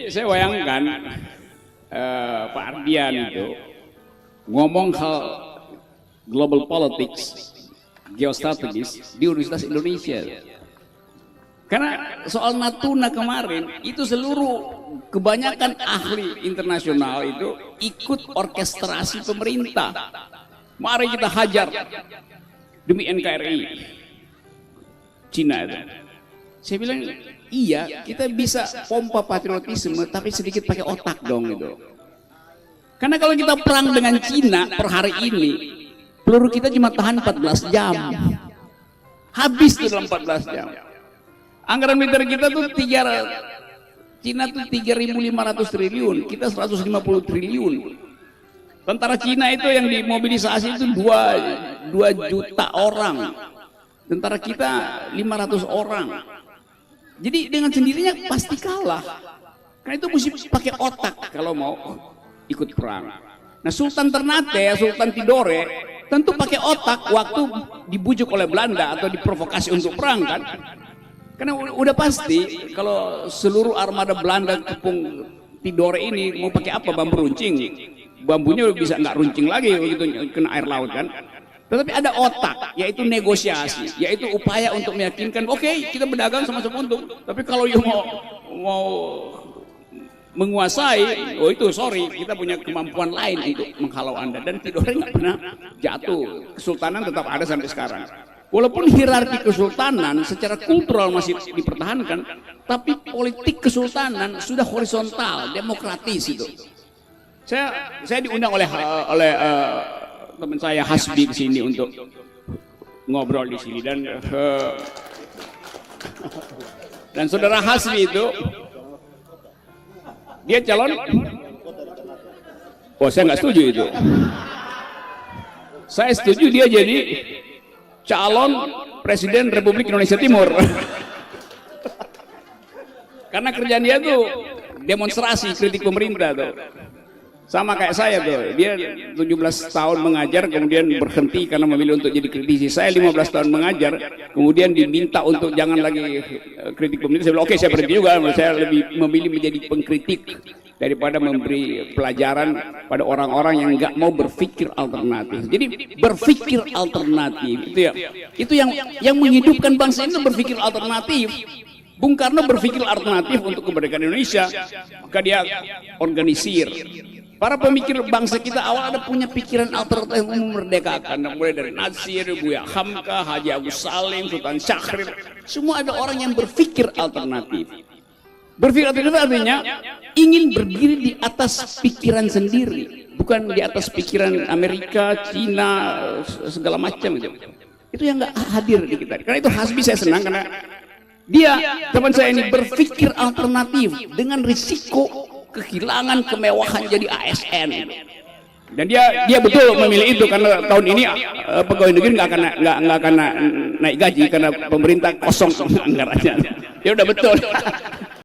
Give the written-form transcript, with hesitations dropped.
saya bayangkan Pak Ardian itu ngomong hal global politics, geostrategis di Universitas Indonesia. Karena soal Natuna kemarin itu seluruh kebanyakan ahli internasional itu ikut orkestrasi pemerintah. Mari kita hajar demi NKRI Cina itu. Saya bilang iya, kita bisa pompa patriotisme tapi sedikit pakai otak dong gitu. Karena kalau kita perang dengan Cina per hari ini, peluru kita cuma tahan 14 jam. Habis tuh dalam 14 jam. Anggaran militer kita tuh Cina tuh 3.500 triliun, kita 150 triliun. Tentara Cina itu yang dimobilisasi itu 2 juta orang. Tentara kita 500 orang. Jadi dengan sendirinya pasti kalah. Karena itu mesti pakai otak kalau mau ikut perang. Nah, Sultan Ternate, Sultan Tidore tentu pakai otak waktu dibujuk oleh Belanda atau diprovokasi untuk perang kan. Karena udah pasti kalau seluruh armada Belanda kepung Tidore ini mau pakai apa, bambu runcing, bambunya bisa nggak runcing lagi begitu kena air laut kan. Tetapi ada otak, yaitu negosiasi, yaitu upaya untuk meyakinkan, oke, kita berdagang sama-sama untung. Tapi kalau you mau menguasai, oh itu sorry, kita punya kemampuan lain untuk menghalau Anda. Dan Tidore nggak pernah jatuh, kesultanan tetap ada sampai sekarang. Walaupun hierarki kesultanan secara kultural masih dipertahankan, tapi politik kesultanan sudah horizontal, demokratis itu. Saya diundang oleh teman saya Hasbi ke sini untuk ngobrol di sini dan saudara Hasbi itu dia calon. Oh, saya nggak setuju itu. Saya setuju dia jadi calon presiden Republik Indonesia Timur. Karena kerjaan dia tuh demonstrasi kritik pemerintah tuh. Sama kayak saya tuh, dia 17 tahun mengajar kemudian berhenti karena memilih untuk jadi kritisi. Saya 15 tahun mengajar, kemudian diminta untuk jangan lagi kritik pemerintah. Saya bilang oke, saya berhenti juga, saya lebih memilih menjadi pengkritik daripada memberi pelajaran pada orang-orang yang nggak mau berpikir alternatif. Jadi berpikir alternatif itu yang menghidupkan bangsa ini, berpikir alternatif. Bung Karno berpikir alternatif untuk kemerdekaan Indonesia, maka dia organisir. Para pemikir bangsa kita awal ada punya pikiran alternatif untuk memerdekakan, mulai dari Nasir, Buya Hamka, Haji Agus Salim, Sultan Syahrir, semua ada orang yang berpikir alternatif. Berpikir alternatif artinya ingin berdiri di atas pikiran sendiri, bukan di atas pikiran Amerika, Cina, segala macam itu. Itu yang nggak hadir di kita. Karena itu Hasbi saya senang karena dia, teman saya ini berpikir alternatif dengan risiko kehilangan kemewahan jadi ASN. Dan dia betul memilih itu karena tahun ini pegawai negeri nggak akan naik gaji karena pemerintah kosong anggarannya. Ya udah betul.